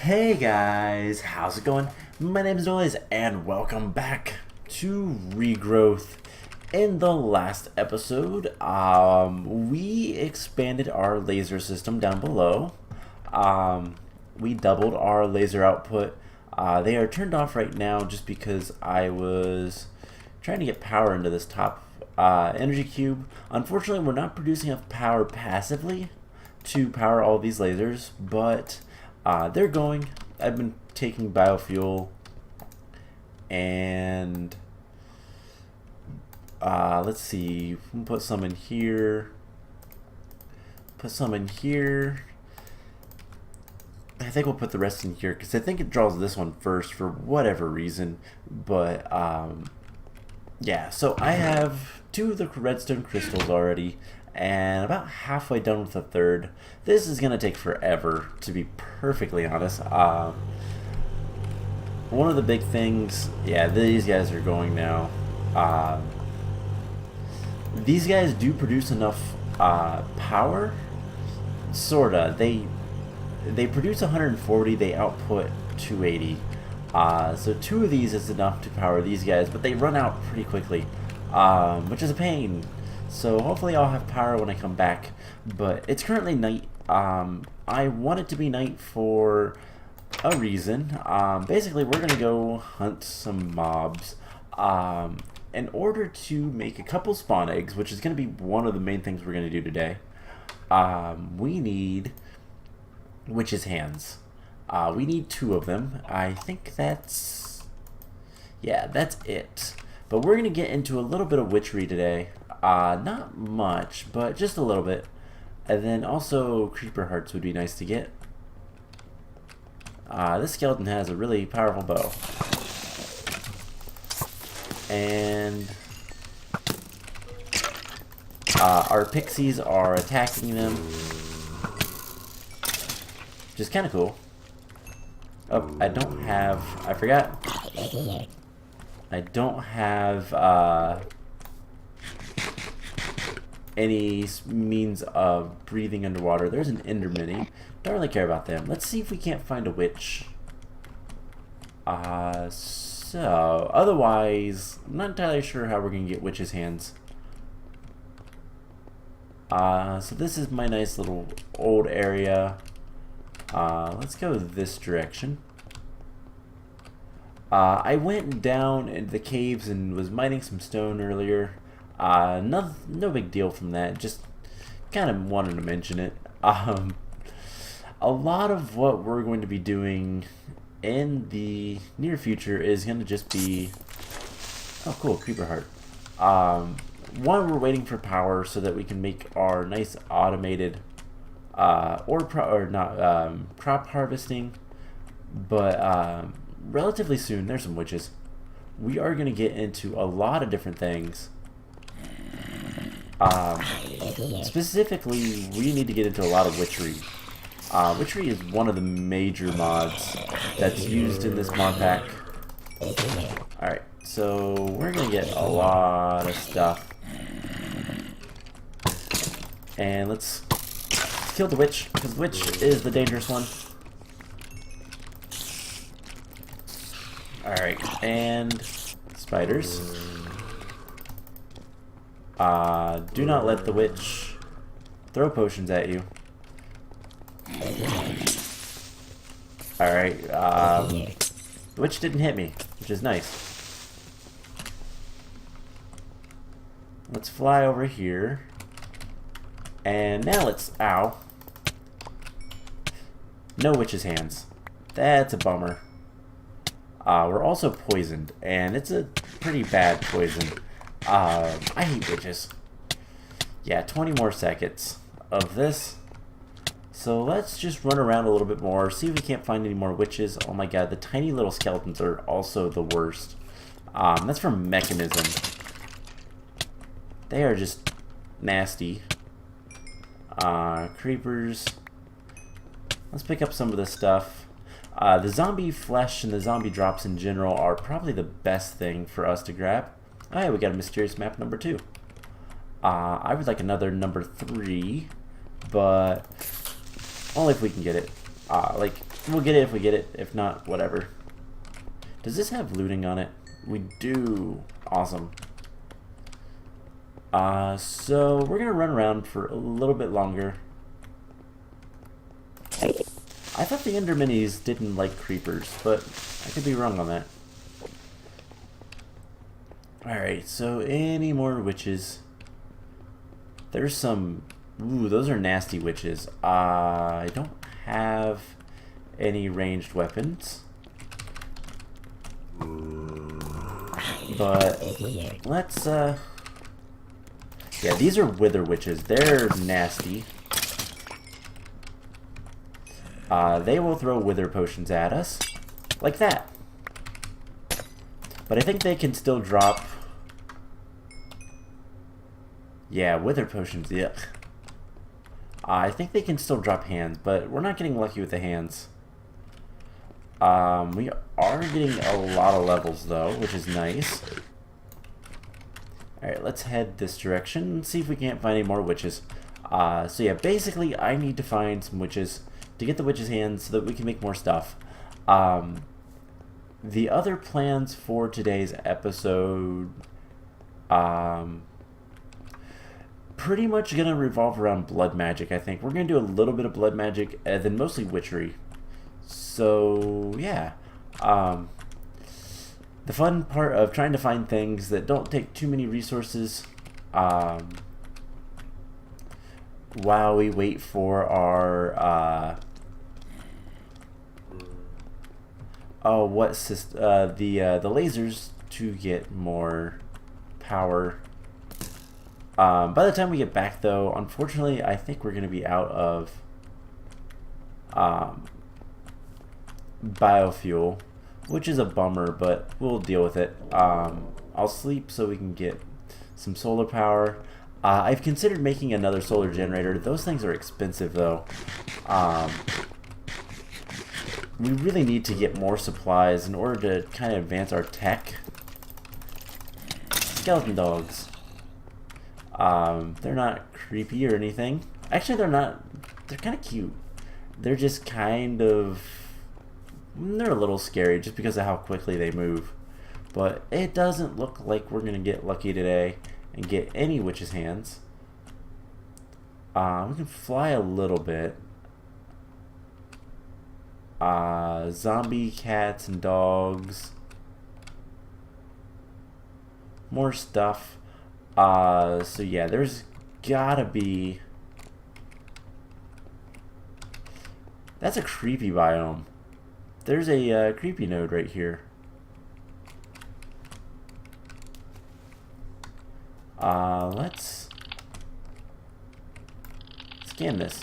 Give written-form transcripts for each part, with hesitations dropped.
Hey guys, how's it going? My name is Noise and welcome back to Regrowth. In the last episode, we expanded our laser system down below. We doubled our laser output. They are turned off right now just because I was trying to get power into this top energy cube. Unfortunately, we're not producing enough power passively to power all these lasers, but they're going. I've been taking biofuel and let's see, we'll put some in here, put some in here. I think we'll put the rest in here because I think it draws this one first for whatever reason. But yeah, so I have 2 of the redstone crystals already and about halfway done with the 3rd. This is gonna take forever, to be perfectly honest. One of the big things, yeah, these guys are going now. These guys do produce enough power, sorta. They produce 140, they output 280. So 2 of these is enough to power these guys, but they run out pretty quickly, which is a pain. So hopefully I'll have power when I come back, but it's currently night. I want it to be night for a reason. Basically, we're gonna go hunt some mobs in order to make a couple spawn eggs, which is gonna be one of the main things we're gonna do today. We need witch's hands. We need 2 of them. I think that's, yeah, that's it. But we're gonna get into a little bit of witchery today. Not much, but just a little bit. And then also creeper hearts would be nice to get. This skeleton has a really powerful bow. And our pixies are attacking them, which is kind of cool. Oh, I don't have, I forgot. I don't have any means of breathing underwater. There's an ender mini. Don't really care about them. Let's see if we can't find a witch. So otherwise, I'm not entirely sure how we're gonna get witch's hands. So this is my nice little old area. Let's go this direction. I went down into the caves and was mining some stone earlier. No big deal from that, just kind of wanted to mention it. A lot of what we're going to be doing in the near future is going to just be, oh cool, creeper heart. One, we're waiting for power so that we can make our nice automated crop harvesting, but relatively soon, there's some witches. We are going to get into a lot of different things. Specifically, we need to get into a lot of witchery. Witchery is one of the major mods that's used in this mod pack. Alright, so we're gonna get a lot of stuff. And let's kill the witch, because the witch is the dangerous one. Alright, and spiders. Do not let the witch throw potions at you. Alright, the witch didn't hit me, which is nice. Let's fly over here. And now let's, ow. No witch's hands. That's a bummer. We're also poisoned, and it's a pretty bad poison. I hate witches. Yeah, 20 more seconds of this. So let's just run around a little bit more, see if we can't find any more witches. Oh my god, the tiny little skeletons are also the worst. That's from Mechanism. They are just nasty. Creepers. Let's pick up some of this stuff. The zombie flesh and the zombie drops in general are probably the best thing for us to grab. Oh yeah, we got a mysterious map number 2. I would like another number 3, but only if we can get it. Like, we'll get it if we get it. If not, whatever. Does this have looting on it? We do. Awesome. So we're gonna run around for a little bit longer. I thought the Ender Minis didn't like creepers, but I could be wrong on that. Alright, so any more witches? There's some... Ooh, those are nasty witches. I don't have any ranged weapons. But let's, yeah, these are wither witches. They're nasty. They will throw wither potions at us. Like that. But I think they can still drop... Yeah, wither potions, yuck. I think they can still drop hands, but we're not getting lucky with the hands. We are getting a lot of levels, though, which is nice. Alright, let's head this direction and see if we can't find any more witches. So yeah, basically, I need to find some witches to get the witches' hands so that we can make more stuff. The other plans for today's episode... pretty much gonna revolve around blood magic, I think. We're gonna do a little bit of blood magic, and then mostly witchery. So, yeah. The fun part of trying to find things that don't take too many resources, while we wait for our, the lasers to get more power. By the time we get back, though, unfortunately, I think we're going to be out of biofuel, which is a bummer, but we'll deal with it. I'll sleep so we can get some solar power. I've considered making another solar generator. Those things are expensive, though. We really need to get more supplies in order to kind of advance our tech. Skeleton dogs. They're not creepy or anything. Actually, they're not. They're kind of cute. They're just kind of... They're a little scary just because of how quickly they move. But it doesn't look like we're going to get lucky today and get any witch's hands. We can fly a little bit. Zombie cats and dogs. More stuff. So yeah, there's gotta be... That's a creepy biome. There's a creepy node right here. Let's scan this.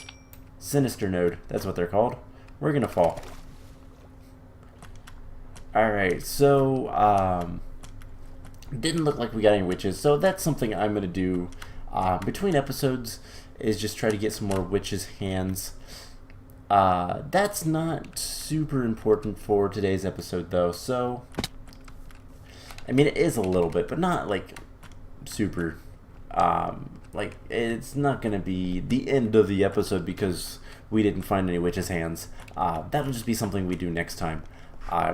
Sinister node, that's what they're called. We're gonna fall. Alright, so, didn't look like we got any witches, so that's something I'm gonna do between episodes, is just try to get some more witches' hands. That's not super important for today's episode, though, so... I mean, it is a little bit, but not, like, super... like, it's not gonna be the end of the episode because we didn't find any witches' hands. That'll just be something we do next time.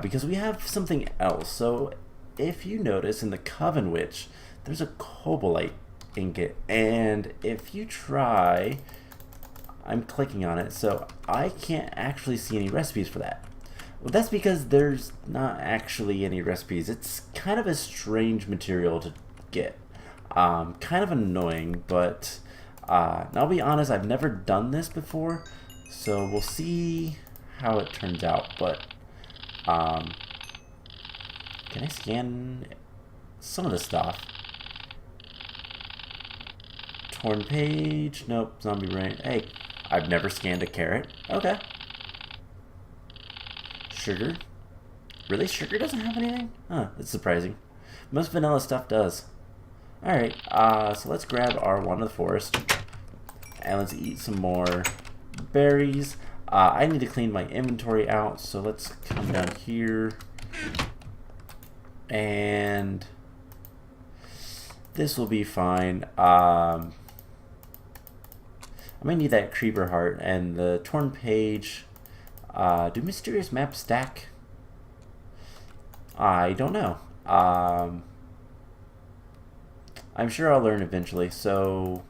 Because we have something else, so... If you notice in the Coven Witch, there's a Cobalite ingot, and if you try, I'm clicking on it, so I can't actually see any recipes for that. Well, that's because there's not actually any recipes. It's kind of a strange material to get. Kind of annoying, but I'll be honest, I've never done this before, so we'll see how it turns out, but can I scan some of the stuff? Torn page. Nope. Zombie brain. Hey, I've never scanned a carrot. Okay. Sugar. Really? Sugar doesn't have anything? Huh, that's surprising. Most vanilla stuff does. Alright, so let's grab our one of the forest. And let's eat some more berries. I need to clean my inventory out, so let's come down here. And this will be fine. I might need that creeper heart and the torn page. Do mysterious maps stack? I don't know. I'm sure I'll learn eventually, so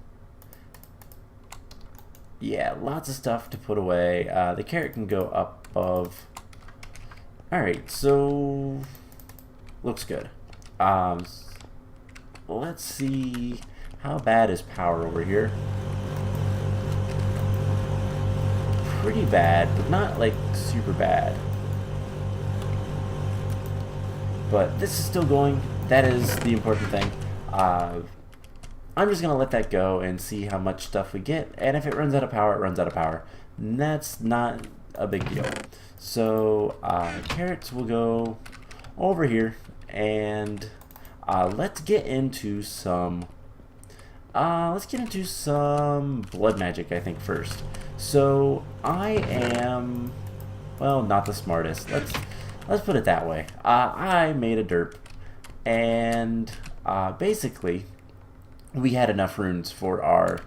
yeah, lots of stuff to put away. The carrot can go up above. Alright, so looks good. Let's see, how bad is power over here? Pretty bad, but not like super bad. But this is still going. That is the important thing. I'm just going to let that go and see how much stuff we get. And if it runs out of power, it runs out of power. And that's not a big deal. So carrots will go over here. And let's get into some... blood magic, I think, first. So I am... well, not the smartest. Let's put it that way. I made a derp. And basically... we had enough runes for our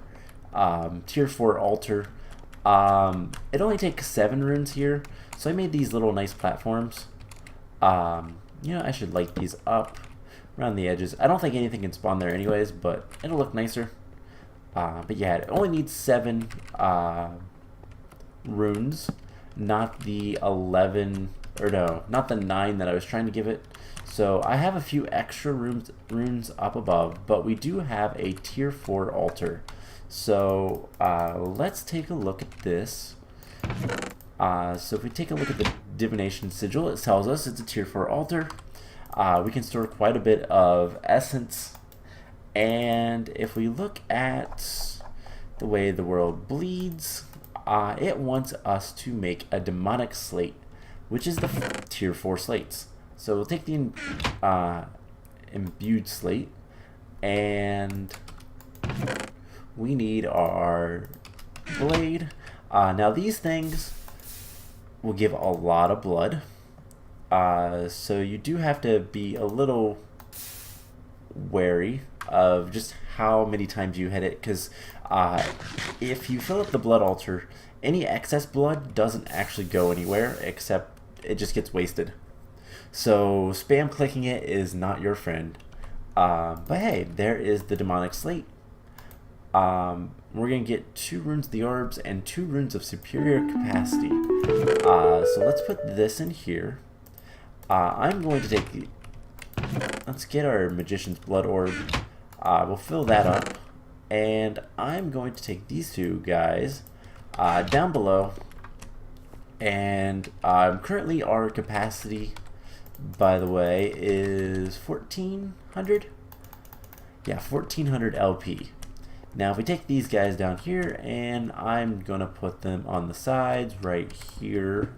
tier 4 altar. It only takes 7 runes here, so I made these little nice platforms. You know, I should light these up around the edges. I don't think anything can spawn there anyways, but it'll look nicer. But yeah, it only needs 7 runes, not the 11, or no, not the 9 that I was trying to give it. So I have a few extra runes up above, but we do have a tier 4 altar. So let's take a look at this. So if we take a look at the divination sigil, it tells us it's a tier 4 altar. We can store quite a bit of essence. And if we look at the way the world bleeds, it wants us to make a demonic slate, which is the tier 4 slates. So we'll take the imbued slate, and we need our blade. Now these things will give a lot of blood, so you do have to be a little wary of just how many times you hit it, because if you fill up the blood altar, any excess blood doesn't actually go anywhere, except it just gets wasted. So spam clicking it is not your friend. But hey, there is the demonic slate. We're going to get 2 runes of the orbs and 2 runes of superior capacity. So let's put this in here. I'm going to take the... let's get our magician's blood orb. We'll fill that up. And I'm going to take these 2 guys down below. And currently our capacity, by the way, is 1400. Yeah, 1400 LP. Now if we take these guys down here, and I'm gonna put them on the sides right here,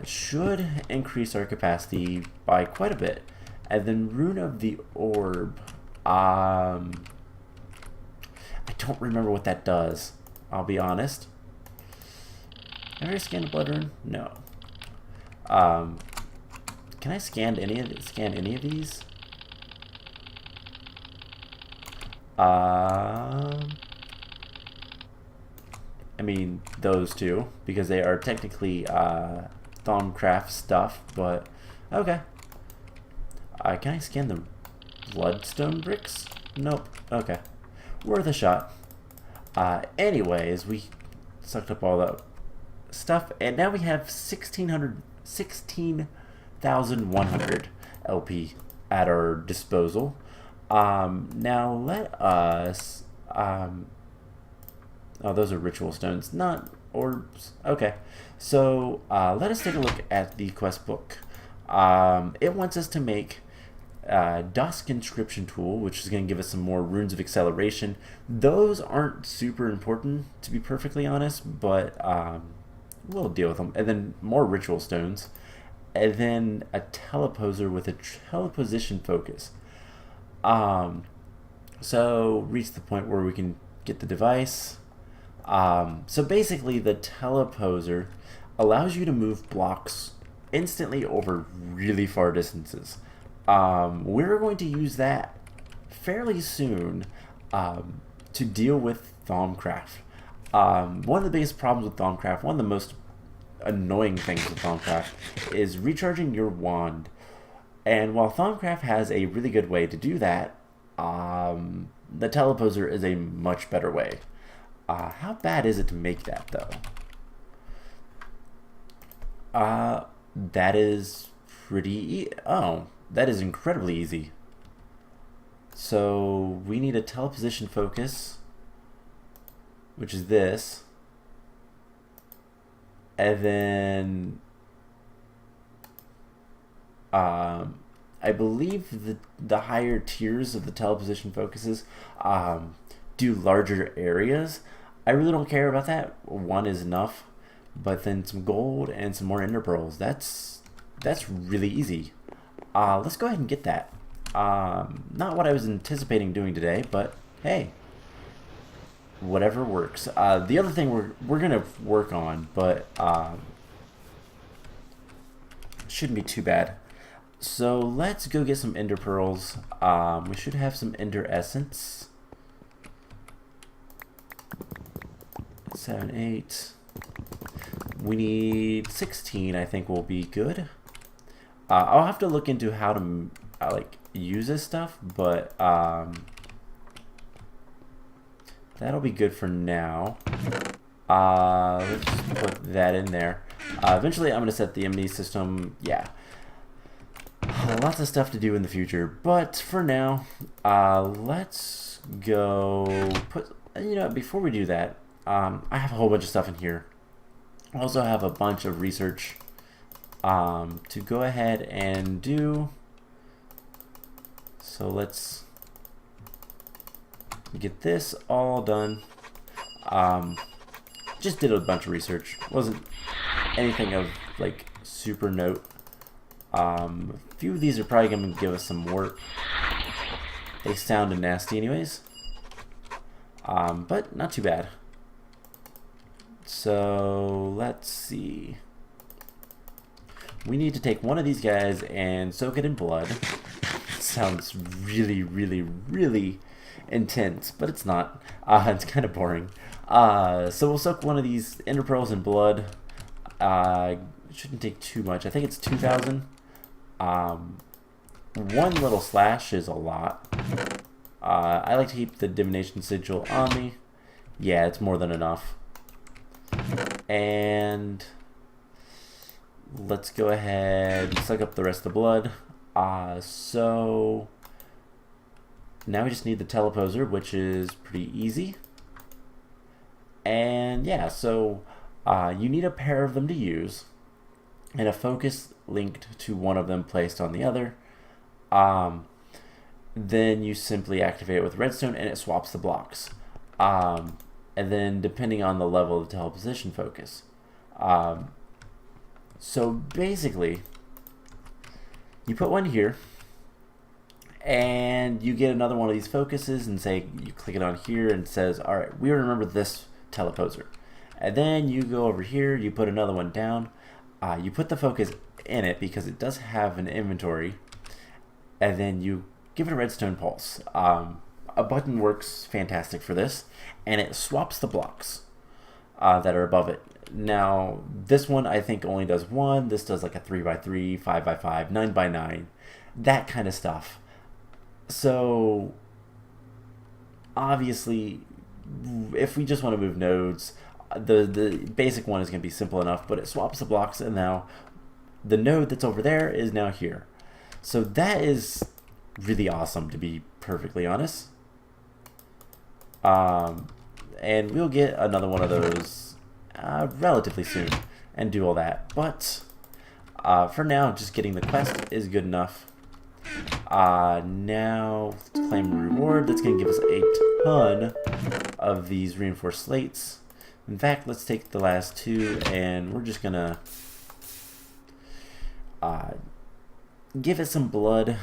should increase our capacity by quite a bit. And then rune of the orb, I don't remember what that does, I'll be honest. Have I ever scanned a blood rune? No. Can I scan any of these? I mean those 2, because they are technically Thaumcraft stuff, but okay. Can I scan the bloodstone bricks? Nope. Okay. Worth a shot. Anyways, we sucked up all that stuff, and now we have 16,100 LP at our disposal. Now let us oh, those are ritual stones, not orbs. Okay, so let us take a look at the quest book. It wants us to make Dusk Inscription Tool, which is going to give us some more runes of acceleration. Those aren't super important, to be perfectly honest, but we'll deal with them. And then more ritual stones, and then a teleposer with a teleposition focus. So reach the point where we can get the device. So basically the teleposer allows you to move blocks instantly over really far distances. We're going to use that fairly soon to deal with Thaumcraft. One of the biggest problems with Thaumcraft, one of the most annoying things with Thaumcraft, is recharging your wand. And while Thaumcraft has a really good way to do that, the teleposer is a much better way. How bad is it to make that, though? That is oh, that is incredibly easy. So we need a teleposition focus, which is this, and then I believe the higher tiers of the teleposition focuses do larger areas. I really don't care about that. One is enough, but then some gold and some more ender pearls. That's really easy. Let's go ahead and get that. Not what I was anticipating doing today, but hey, whatever works. The other thing we're gonna work on, but shouldn't be too bad. So let's go get some ender pearls. We should have some ender essence. 7, 8. We need 16. I think will be good. I'll have to look into how to like use this stuff, but that'll be good for now. Let's just put that in there. Eventually, I'm gonna set the MD system. Yeah, lots of stuff to do in the future, but for now, let's go put. You know, before we do that, I have a whole bunch of stuff in here. I also have a bunch of research to go ahead and do. So let's get this all done. Just did a bunch of research. Wasn't anything of like super note. A few of these are probably going to give us some work. They sounded nasty anyways. But not too bad. So let's see. We need to take one of these guys and soak it in blood. Sounds really, really, really intense, but it's not. It's kind of boring. So we'll soak one of these ender pearls in blood. It shouldn't take too much. I think it's 2,000. One little slash is a lot. I like to keep the divination sigil on me. Yeah, it's more than enough. And let's go ahead and suck up the rest of the blood. So now we just need the teleposer, which is pretty easy. And yeah, so you need a pair of them to use, and a focus linked to one of them placed on the other. Then you simply activate it with redstone and it swaps the blocks. And then depending on the level of the teleposition focus. So basically, you put one here, and you get another one of these focuses, and say you click it on here, and it says, all right, we remember this teleposer. And then you go over here, you put another one down, you put the focus in it because it does have an inventory, and then you give it a redstone pulse. A button works fantastic for this, and it swaps the blocks that are above it. Now, this one I think only does one. This does like a 3x3, 5x5, 9x9, that kind of stuff. So, obviously, if we just want to move nodes, the basic one is going to be simple enough, but it swaps the blocks, and now the node that's over there is now here. So that is really awesome, to be perfectly honest. And we'll get another one of those relatively soon and do all that. But for now, just getting the quest is good enough. Now, let's claim a reward. That's going to give us a ton of these reinforced slates. In fact, let's take the last two, and we're just going to give it some blood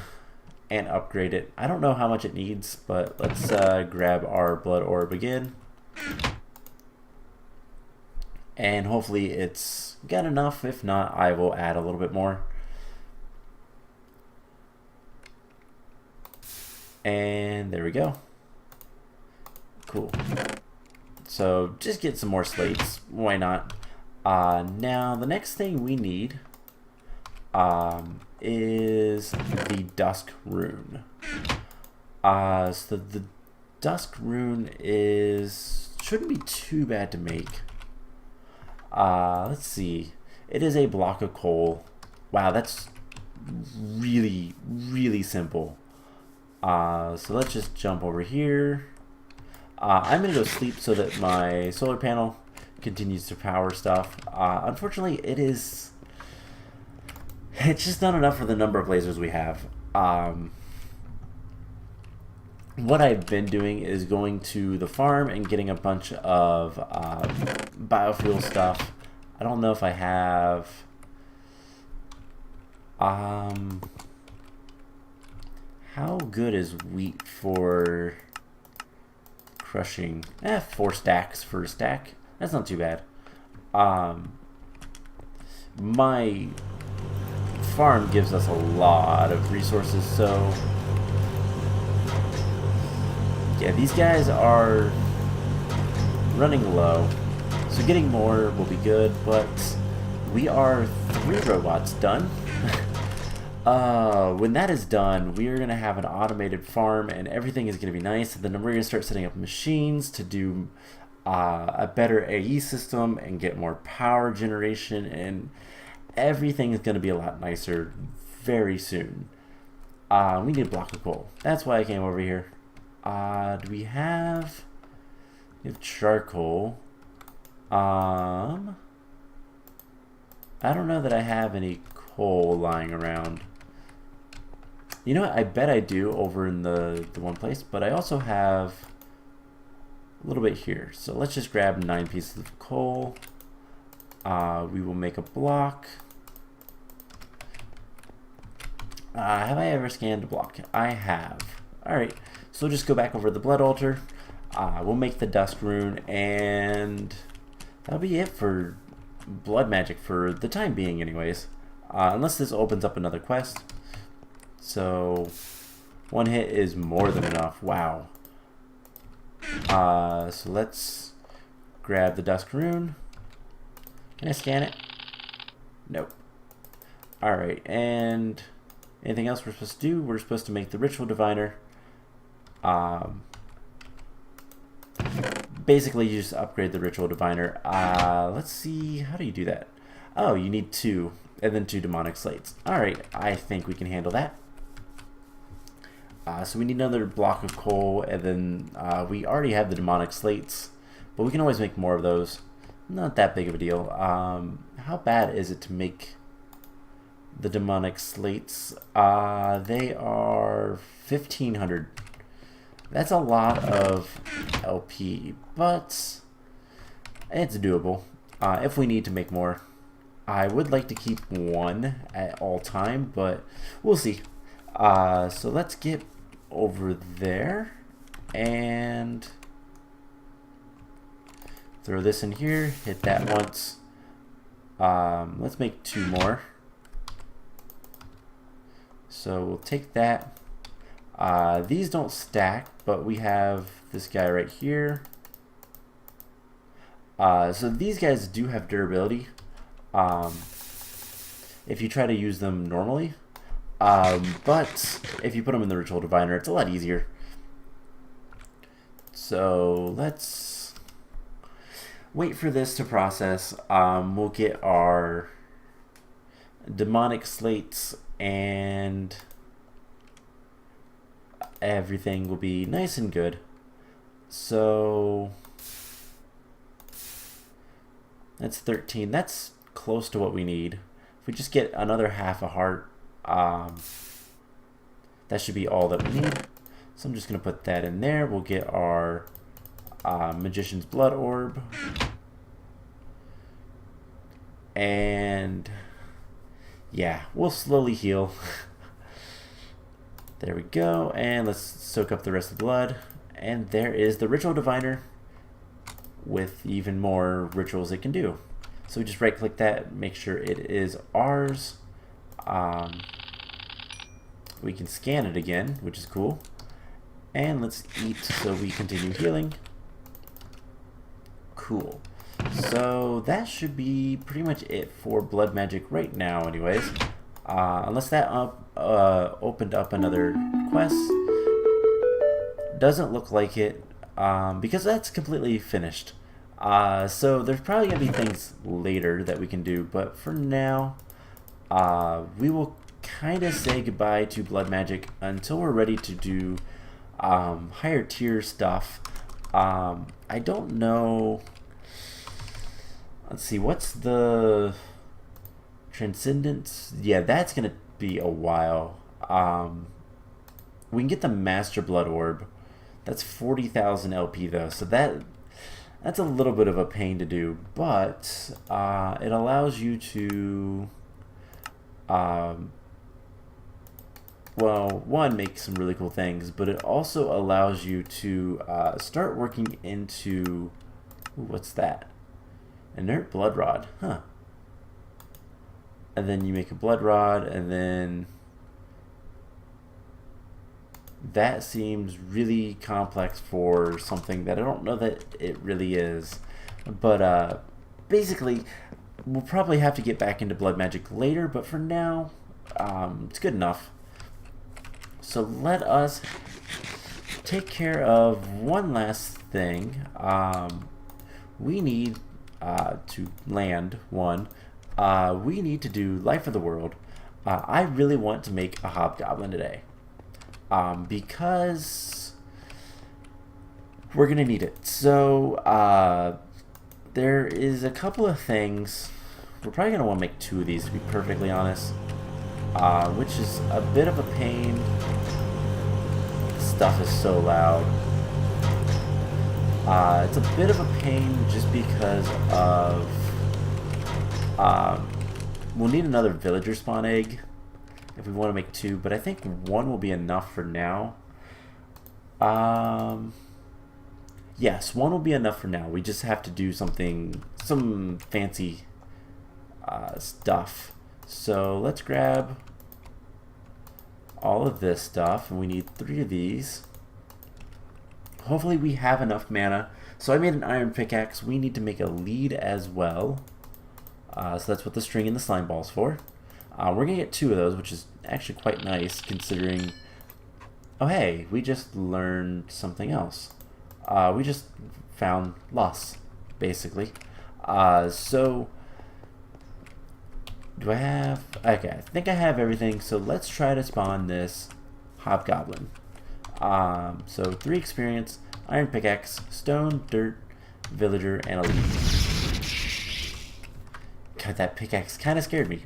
and upgrade it. I don't know how much it needs, but let's grab our blood orb again. And hopefully it's got enough. If not, I will add a little bit more. And there we go. Cool. So just get some more slates. Why not? Now the next thing we need is the Dusk Rune. So the Dusk Rune shouldn't be too bad to make. Let's see. It is a block of coal. Wow, that's really, really simple. So let's just jump over here. I'm gonna go sleep so that my solar panel continues to power stuff. Unfortunately, it's just not enough for the number of lasers we have. What I've been doing is going to the farm and getting a bunch of biofuel stuff. I don't know if I have how good is wheat for crushing? 4 stacks for a stack. That's not too bad. My farm gives us a lot of resources, so yeah, these guys are running low, so getting more will be good, but we are 3 robots done. When that is done, we are going to have an automated farm and everything is going to be nice. And then we're going to start setting up machines to do a better AE system and get more power generation, and everything is going to be a lot nicer very soon. We need a block of coal. That's why I came over here. Do we have charcoal? I don't know that I have any coal lying around. You know what? I bet I do over in the one place, but I also have a little bit here. So let's just grab 9 pieces of coal. We will make a block. Have I ever scanned a block? I have. Alright, so we'll just go back over the blood altar. We'll make the Dusk Rune, and that'll be it for blood magic for the time being anyways. Unless this opens up another quest. So 1 hit is more than enough. Wow. So let's grab the Dusk Rune. Can I scan it? Nope. Alright, and anything else we're supposed to do? We're supposed to make the Ritual Diviner. Basically, you just upgrade the Ritual Diviner. Let's see, how do you do that? Oh, you need 2, and then 2 demonic slates. Alright, I think we can handle that. So we need another block of coal, and then we already have the demonic slates, but we can always make more of those. Not that big of a deal. How bad is it to make the demonic slates? They are 1,500. That's a lot of LP, but it's doable if we need to make more. I would like to keep 1 at all time, but we'll see. So let's get over there and throw this in here, hit that once. Let's make 2 more. So we'll take that. These don't stack, but we have this guy right here. So these guys do have durability if you try to use them normally. But if you put them in the Ritual Diviner, it's a lot easier. So let's wait for this to process. We'll get our demonic slates and everything will be nice and good. So that's 13. That's close to what we need. If we just get another half a heart, that should be all that we need. So I'm just going to put that in there. We'll get our Magician's Blood Orb. And yeah, we'll slowly heal. There we go. And let's soak up the rest of the blood. And there is the Ritual Diviner with even more rituals it can do. So we just right click that, make sure it is ours. We can scan it again, which is cool. And let's eat so we continue healing. Cool. So that should be pretty much it for blood magic right now anyways. Unless that opened up another quest. Doesn't look like it, because that's completely finished. So there's probably going to be things later that we can do, but for now, we will kind of say goodbye to blood magic until we're ready to do higher tier stuff. I don't know. Let's see, what's the Transcendence? Yeah, that's going to be a while. We can get the Master Blood Orb. That's 40,000 LP though, so that's a little bit of a pain to do, but it allows you to, well, one, make some really cool things, but it also allows you to start working into, ooh, what's that? Inert Blood Rod, huh? And then you make a Blood Rod, and then that seems really complex for something that I don't know that it really is. But basically, we'll probably have to get back into blood magic later, but for now, it's good enough. So let us take care of one last thing. We need to land one. We need to do Life of the World. I really want to make a hobgoblin today. Because we're gonna need it. So there is a couple of things. We're probably gonna want to make 2 of these, to be perfectly honest, which is a bit of a pain. This stuff is so loud. It's a bit of a pain just because of we'll need another villager spawn egg if we want to make 2, but I think 1 will be enough for now. Yes, 1 will be enough for now. We just have to do some fancy stuff. So let's grab all of this stuff, and we need 3 of these. Hopefully we have enough mana. So I made an iron pickaxe. We need to make a lead as well. So that's what the string and the slime ball's for. We're going to get 2 of those, which is actually quite nice considering... Oh hey, we just learned something else. We just found loss, basically. So... Do I have... Okay, I think I have everything, so let's try to spawn this hobgoblin. So 3 experience, iron pickaxe, stone, dirt, villager, and a lead. God, that pickaxe kind of scared me.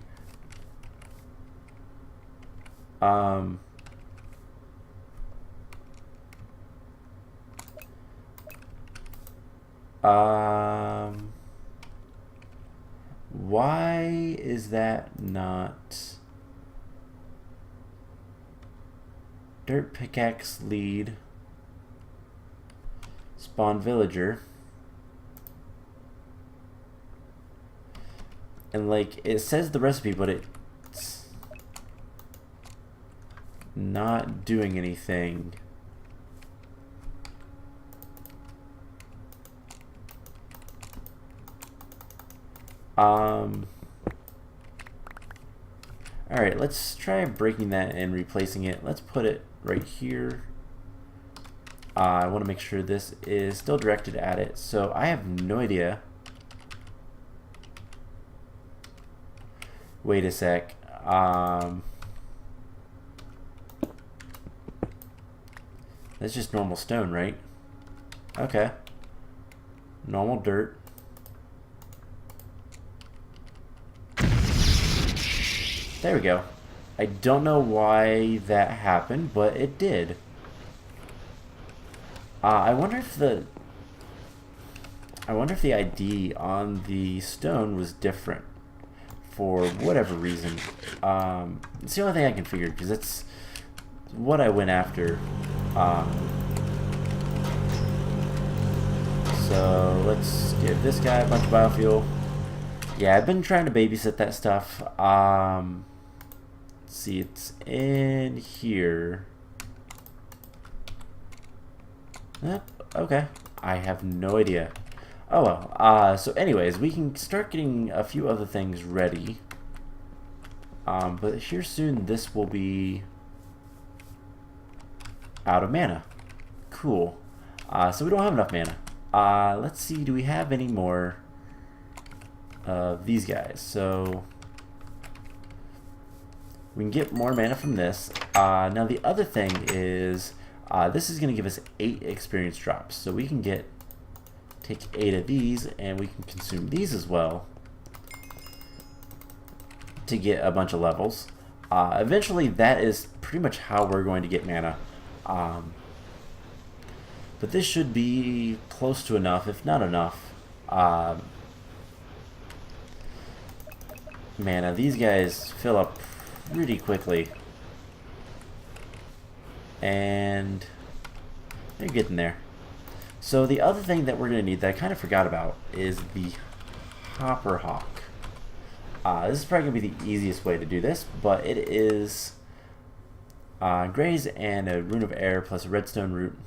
Why is that not dirt pickaxe lead spawn villager? And like it says the recipe, but it's not doing anything. Alright, let's try breaking that and replacing it. Let's put it right here. I want to make sure this is still directed at it. So I have no idea. Wait a sec. That's just normal stone, right? Okay. Normal dirt. There we go. I don't know why that happened, but it did. I wonder if the ID on the stone was different for whatever reason. It's the only thing I can figure because it's what I went after. So let's give this guy a bunch of biofuel. Yeah, I've been trying to babysit that stuff. Let's see, it's in here. Yep, okay. I have no idea. Oh well. So anyways, we can start getting a few other things ready. But here soon, this will be out of mana. Cool. So we don't have enough mana. Let's see, do we have any more of these guys? So we can get more mana from this. Now the other thing is, this is going to give us 8 experience drops. So we can take 8 of these, and we can consume these as well to get a bunch of levels. Eventually, that is pretty much how we're going to get mana. But this should be close to enough, if not enough. Mana. These guys fill up pretty quickly. And they're getting there. So the other thing that we're going to need that I kind of forgot about is the Hopper Hawk. This is probably going to be the easiest way to do this, but it is Graze and a Rune of Air plus a Redstone Root.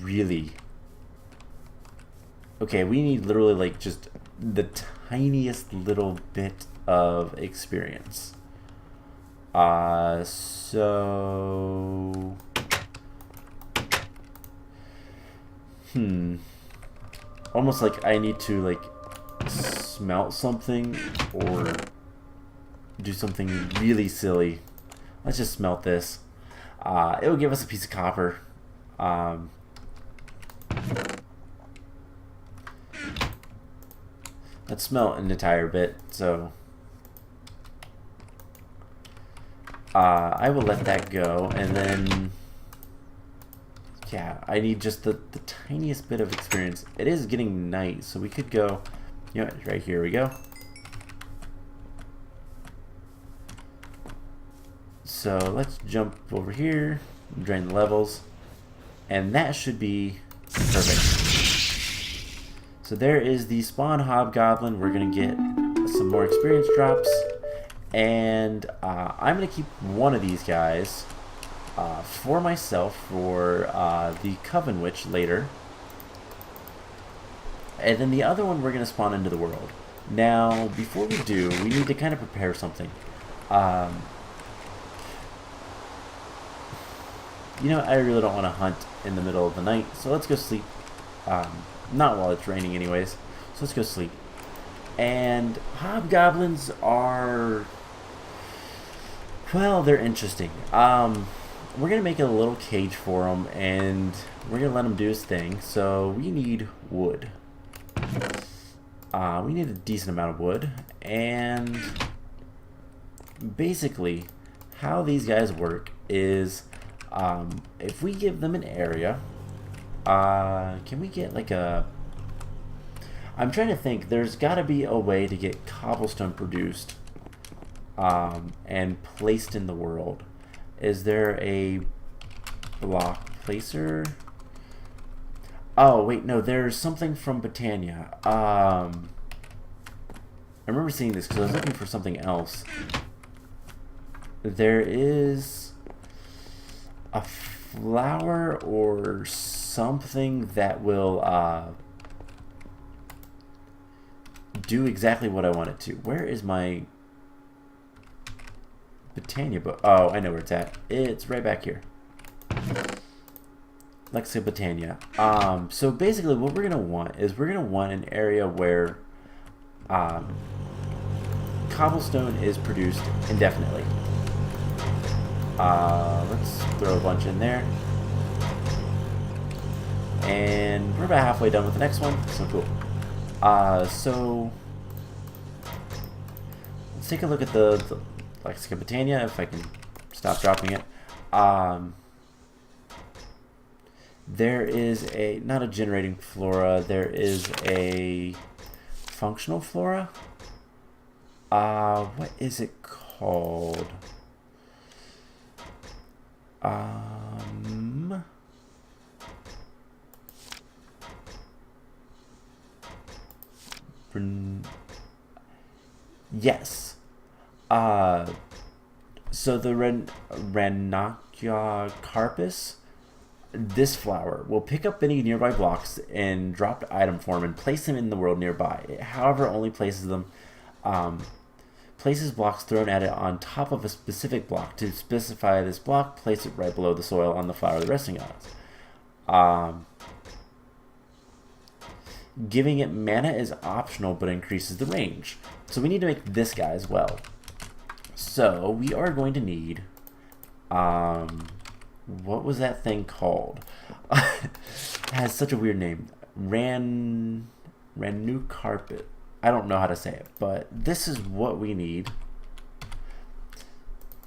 Really? Okay, we need literally like just the tiniest little bit of experience. So... Almost like I need to like smelt something or do something really silly. Let's just smelt this. It will give us a piece of copper. Let's smelt an entire bit. So I will let that go, and then yeah, I need just the tiniest bit of experience. It is getting night, so we could go, you know, right here we go. So let's jump over here, drain the levels, and that should be perfect. So there is the spawn hobgoblin. We're gonna get some more experience drops, and I'm gonna keep one of these guys for myself for the Coven Witch later. And then the other one we're going to spawn into the world. Now, before we do, we need to kind of prepare something. You know, I really don't want to hunt in the middle of the night, so let's go sleep. Not while it's raining anyways, so let's go sleep. And hobgoblins are... well, they're interesting. We're going to make a little cage for him, and we're going to let him do his thing. So we need wood. We need a decent amount of wood. And basically, how these guys work is, if we give them an area, can we get like a... I'm trying to think. There's got to be a way to get cobblestone produced and placed in the world. Is there a block placer? Oh, wait, no, there's something from Britannia. I remember seeing this because I was looking for something else. There is a flower or something that will do exactly what I want it to. Where is my... Britannia book? Oh, I know where it's at. It's right back here. Lexa Britannia. So basically what we're going to want is we're going to want an area where cobblestone is produced indefinitely. Let's throw a bunch in there. And we're about halfway done with the next one. So cool. So let's take a look at the Lexica Britannia, if I can stop dropping it. There is a, not a generating flora, there is a functional flora. What is it called? Yes. So the Ranocchia carpus this flower will pick up any nearby blocks in dropped item form and place them in the world nearby. It, however, only places them, places blocks thrown at it on top of a specific block. To specify this block, place it right below the soil on the flower they're resting on. Giving it mana is optional, but increases the range. So we need to make this guy as well. So we are going to need, what was that thing called? It has such a weird name. Ranu carpet. I don't know how to say it, but this is what we need.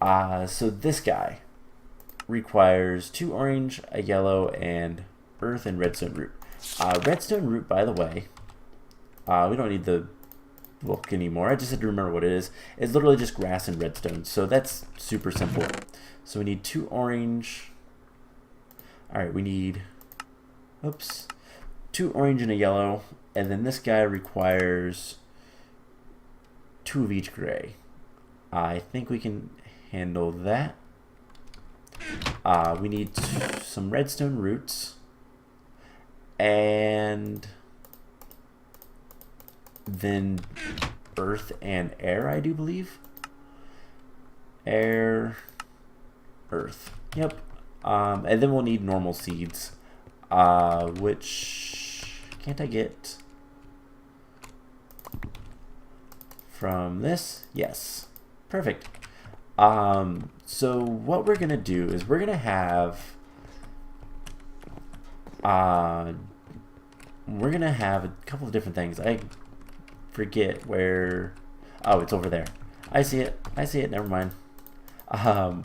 So this guy requires 2 orange, a yellow, and earth and redstone root. Redstone root, by the way, we don't need the book anymore. I just had to remember what it is. It's literally just grass and redstone, so that's super simple. So we need 2 orange. Alright, we need, oops, 2 orange and a yellow, and then this guy requires 2 of each gray. I think we can handle that. We need some redstone roots, and then earth and air, I do believe. Air, earth. Yep. And then we'll need normal seeds, which can't I get from this? Yes. Perfect. So what we're gonna do is we're gonna have a couple of different things. I forget where. Oh, it's over there. I see it. I see it. Never mind.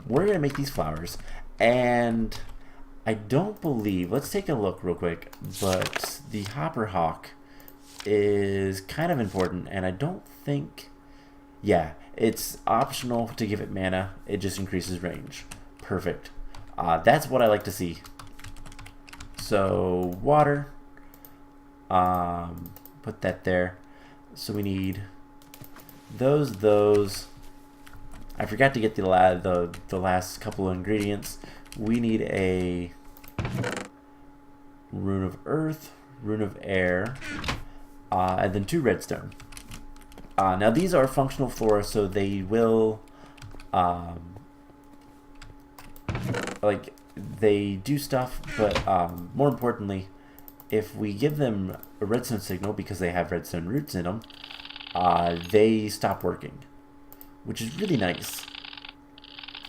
We're gonna make these flowers, and I don't believe. Let's take a look real quick. But the hopper hawk is kind of important, and I don't think. Yeah, it's optional to give it mana. It just increases range. Perfect. That's what I like to see. So water. Put that there. So we need those. I forgot to get the last couple of ingredients. We need a rune of earth, rune of air, and then 2 redstone. Now these are functional flora, so they will, like, they do stuff, but more importantly, if we give them a redstone signal because they have redstone roots in them, they stop working, which is really nice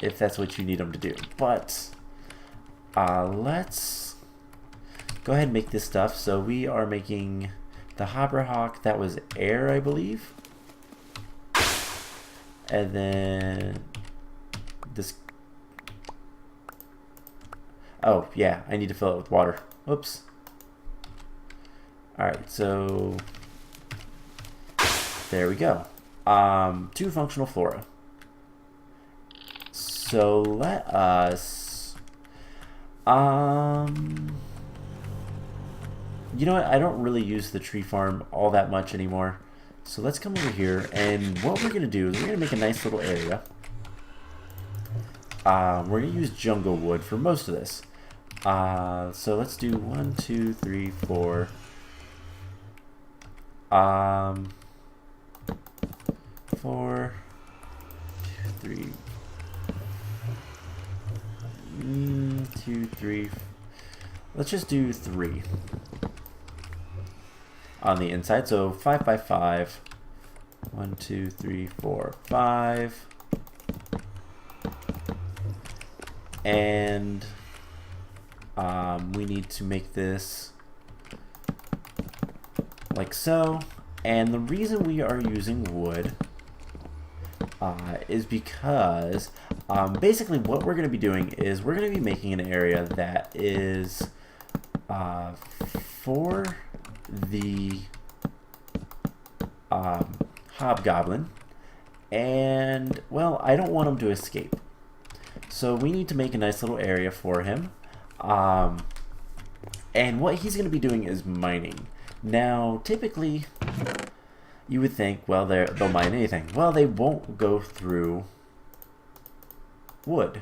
if that's what you need them to do. But let's go ahead and make this stuff. So we are making the hopper hawk. That was air, I believe. And then this. Oh, yeah, I need to fill it with water. Oops. Alright, so there we go. 2 functional flora. So let us, you know what, I don't really use the tree farm all that much anymore. So let's come over here, and what we're going to do is we're going to make a nice little area. We're going to use jungle wood for most of this. So let's do 1, 2, 3, 4. 4, 2, 3, 2, 3. Let's just do 3 on the inside. So 5 by 5. 1, 2, 3, 4, 5. And we need to make this like so. And the reason we are using wood is because basically what we're going to be doing is we're going to be making an area that is for the hobgoblin, and well, I don't want him to escape, so we need to make a nice little area for him, and what he's going to be doing is mining. Now typically you would think, well, they'll mine anything. Well, they won't go through wood.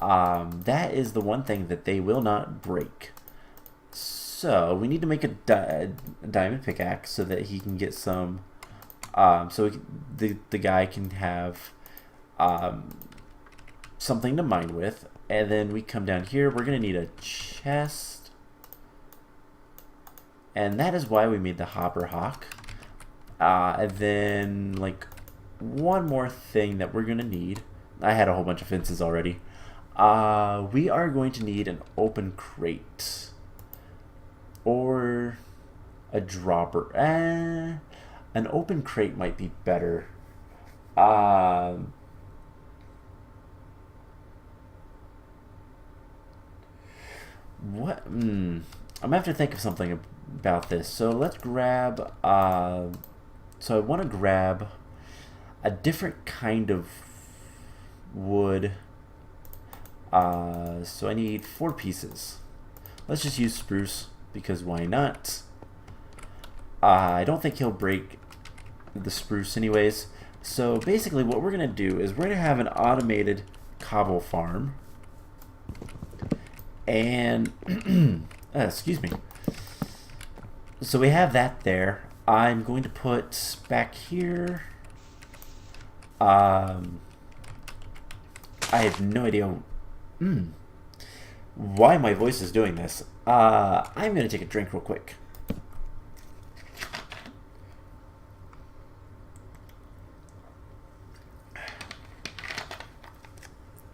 That is the one thing that they will not break. So we need to make a diamond pickaxe so that he can get some. The guy can have something to mine with, and then we come down here. We're gonna need a chest, and that is why we made the hopper hawk. And then like one more thing that we're gonna need. I had a whole bunch of fences already. We are going to need an open crate or a dropper. An open crate might be better. What? I'm gonna have to think of something about this. So let's grab. So I want to grab a different kind of wood. So I need 4 pieces. Let's just use spruce because why not? I don't think he'll break the spruce anyways. So basically what we're gonna do is we're gonna have an automated cobble farm. And excuse me. So we have that there. I'm going to put back here. I have no idea why my voice is doing this. I'm going to take a drink real quick.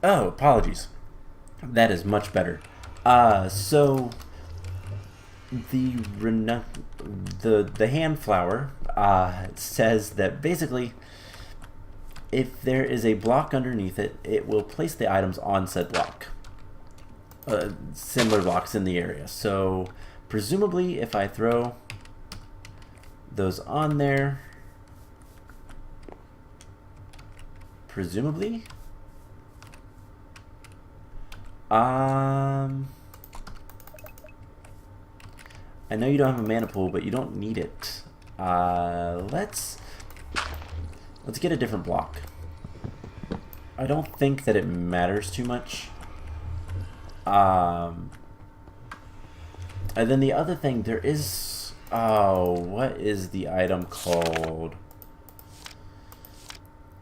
Oh, apologies. That is much better. So the hand flower says that basically if there is a block underneath it, it will place the items on said block. Similar blocks in the area. So presumably if I throw those on there, presumably I know you don't have a mana pool, but you don't need it. Let's get a different block. I don't think that it matters too much. And then the other thing, there is... Oh, what is the item called?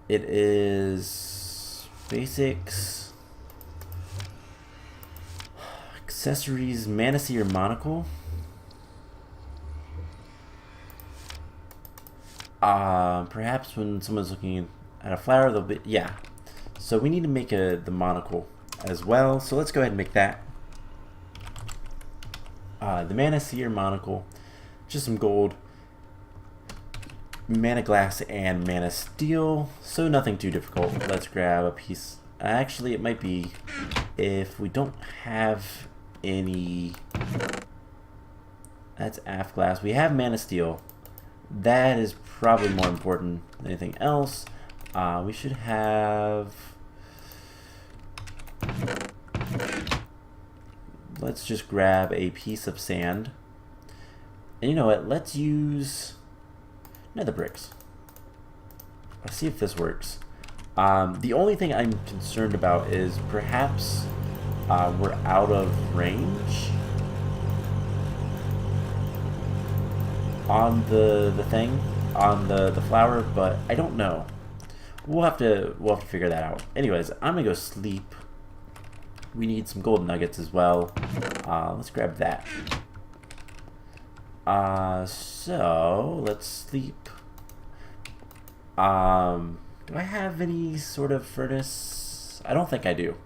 It is... Basics... Accessories, Manasy or Monocle? Perhaps when someone's looking at a flower, they'll be... Yeah. So we need to make the monocle as well. So let's go ahead and make that. The Mana Seer monocle. Just some gold. Mana Glass and Mana Steel. So nothing too difficult. Let's grab a piece. Actually, it might be if we don't have any... That's Aft Glass. We have Mana Steel. That is probably more important than anything else. We should have... Let's just grab a piece of sand. And you know what? Let's use nether bricks. Let's see if this works. The only thing I'm concerned about is perhaps we're out of range on the thing, on the flower, but I don't know. We'll have to figure that out. Anyways, I'm gonna go sleep. We need some gold nuggets as well. Let's grab that. So let's sleep. Do I have any sort of furnace? I don't think I do.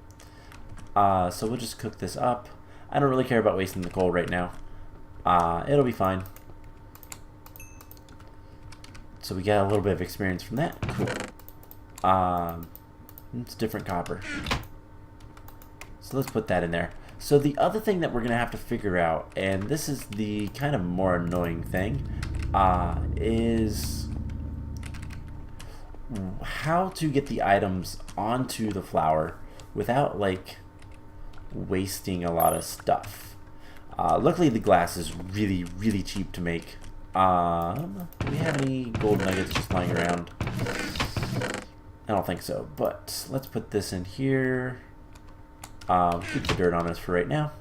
So we'll just cook this up. I don't really care about wasting the coal right now. It'll be fine. So we got a little bit of experience from that. Cool. It's different copper. So let's put that in there. So the other thing that we're going to have to figure out, and this is the kind of more annoying thing, is how to get the items onto the flower without, like, wasting a lot of stuff. Luckily, the glass is really, really cheap to make. Do we have any gold nuggets just lying around? I don't think so, but let's put this in here. Keep the dirt on us for right now.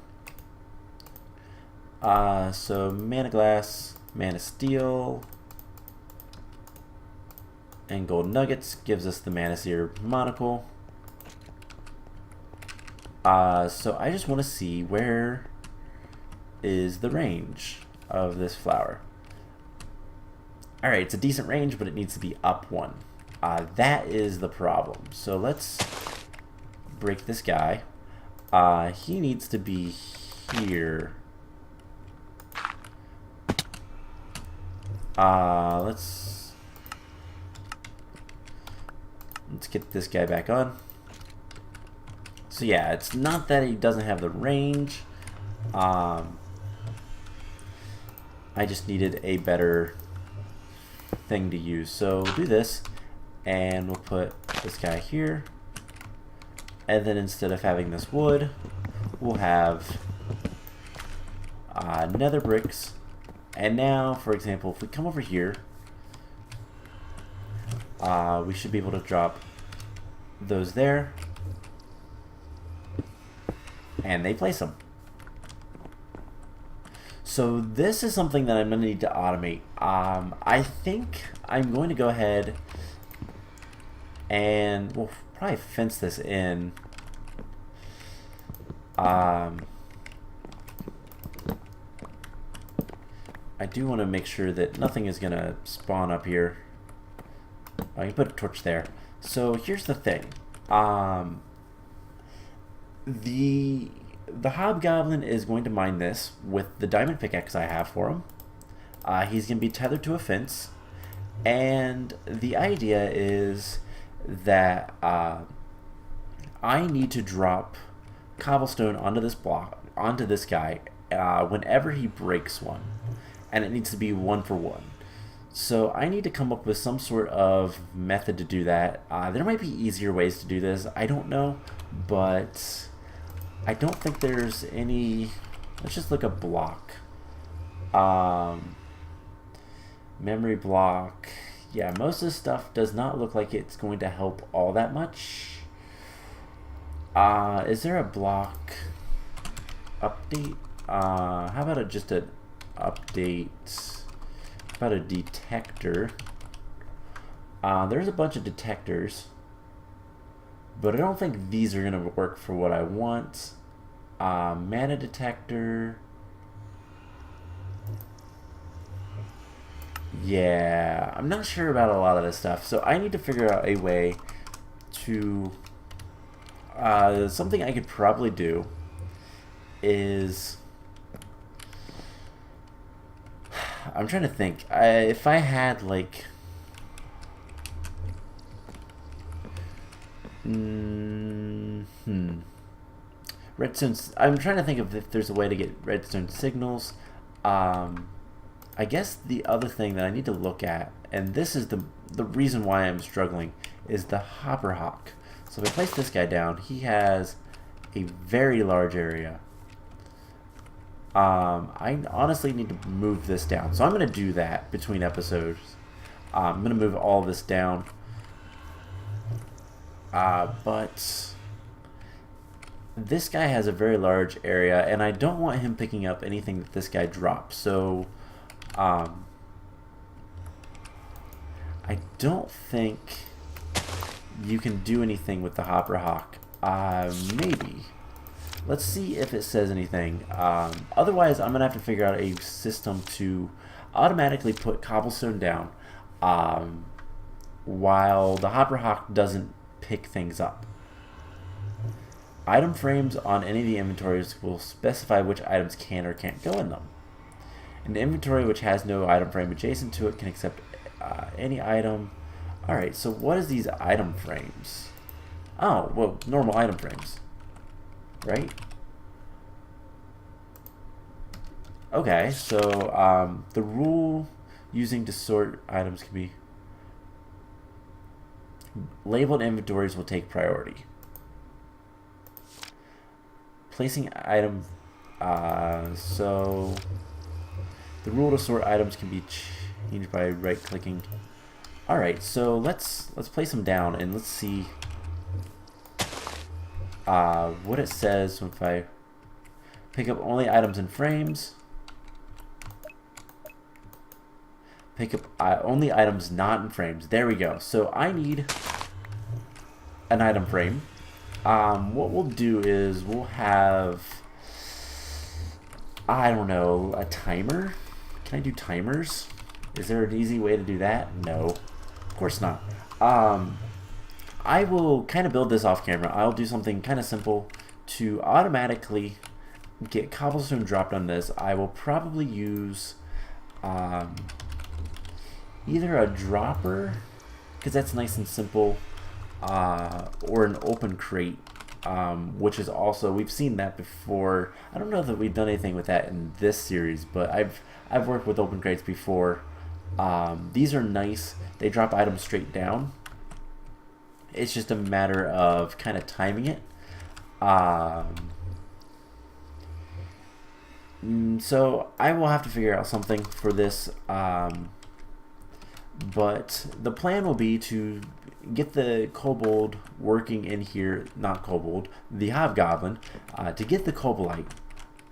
So mana glass, mana steel, and gold nuggets gives us the mana seer monocle. So I just want to see where is the range of this flower. Alright, it's a decent range, but it needs to be up one. That is the problem. So let's break this guy. He needs to be here. Let's get this guy back on. So yeah, it's not that he doesn't have the range. I just needed a better thing to use. So we'll do this, and we'll put this guy here. And then instead of having this wood, we'll have nether bricks. And now, for example, if we come over here, we should be able to drop those there. And they place them. So this is something that I'm going to need to automate. I think I'm going to go ahead and we'll probably fence this in. I do want to make sure that nothing is going to spawn up here. I can put a torch there. So here's the thing. The hobgoblin is going to mine this with the diamond pickaxe I have for him. He's going to be tethered to a fence, and the idea is that I need to drop cobblestone onto this block, onto this guy, whenever he breaks one, and it needs to be 1 for 1. So I need to come up with some sort of method to do that. There might be easier ways to do this. I don't know, but I don't think there's any. Let's just look at block. Memory block. Yeah, most of this stuff does not look like it's going to help all that much. Is there a block update? How about just an update? How about a detector? There's a bunch of detectors, but I don't think these are going to work for what I want. Mana detector. Yeah, I'm not sure about a lot of this stuff, so I need to figure out a way to... something I could probably do is... I'm trying to think. If I had, like... Redstone... I'm trying to think of if there's a way to get redstone signals. I guess the other thing that I need to look at, and this is the reason why I'm struggling, is the hopper hawk. So if I place this guy down, he has a very large area. I honestly need to move this down. So I'm going to do that between episodes. I'm going to move all this down. But this guy has a very large area, and I don't want him picking up anything that this guy drops. So I don't think you can do anything with the hopper hawk. Maybe. Let's see if it says anything. Otherwise, I'm going to have to figure out a system to automatically put cobblestone down while the hopper hawk doesn't pick things up. Item frames on any of the inventories will specify which items can or can't go in them. An inventory which has no item frame adjacent to it can accept any item. Alright, so what is these item frames? Oh, well, normal item frames. Right? Okay, so the rule using to sort items can be labeled inventories will take priority. Placing item, so the rule to sort items can be changed by right-clicking. All right, so let's place them down and let's see. what it says if I pick up only items in frames. Pick up only items not in frames. There we go. So I need an item frame. What we'll do is we'll have, I don't know, a timer. Can I do timers? Is there an easy way to do that? No, of course not. I will kind of build this off camera. I'll do something kind of simple to automatically get cobblestone dropped on this. I will probably use either a dropper, because that's nice and simple, or an open crate, which is also, we've seen that before. I don't know that we've done anything with that in this series, but I've worked with open crates before. These are nice. They drop items straight down. It's just a matter of kind of timing it. So I will have to figure out something for this. But the plan will be to get the kobold working in here, not kobold, the hobgoblin, to get the kobolite.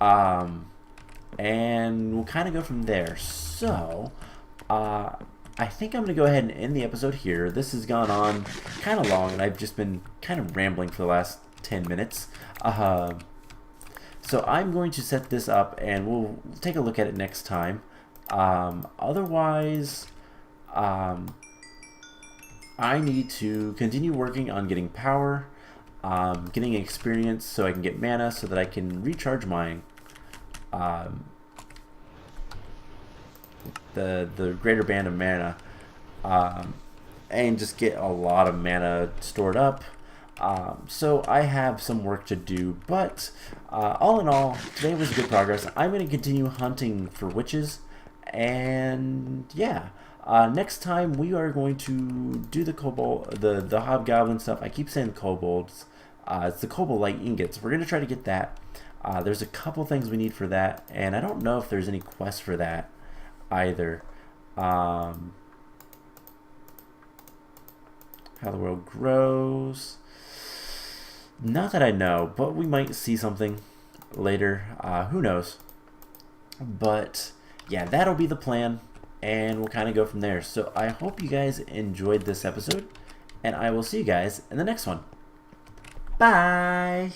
And we'll kind of go from there. So, I think I'm going to go ahead and end the episode here. This has gone on kind of long, and I've just been kind of rambling for the last 10 minutes. So I'm going to set this up, and we'll take a look at it next time. Otherwise, I need to continue working on getting power, getting experience so I can get mana so that I can recharge my the greater band of mana, and just get a lot of mana stored up. So I have some work to do, but all in all, today was good progress. I'm going to continue hunting for witches, and yeah. Next time we are going to do the kobold, the hobgoblin stuff. I keep saying kobolds. It's the kobolite ingots. We're going to try to get that. There's a couple things we need for that, and I don't know if there's any quests for that either. How the world grows. Not that I know, but we might see something later. Who knows? But yeah, that'll be the plan. And we'll kind of go from there. So I hope you guys enjoyed this episode, and I will see you guys in the next one. Bye!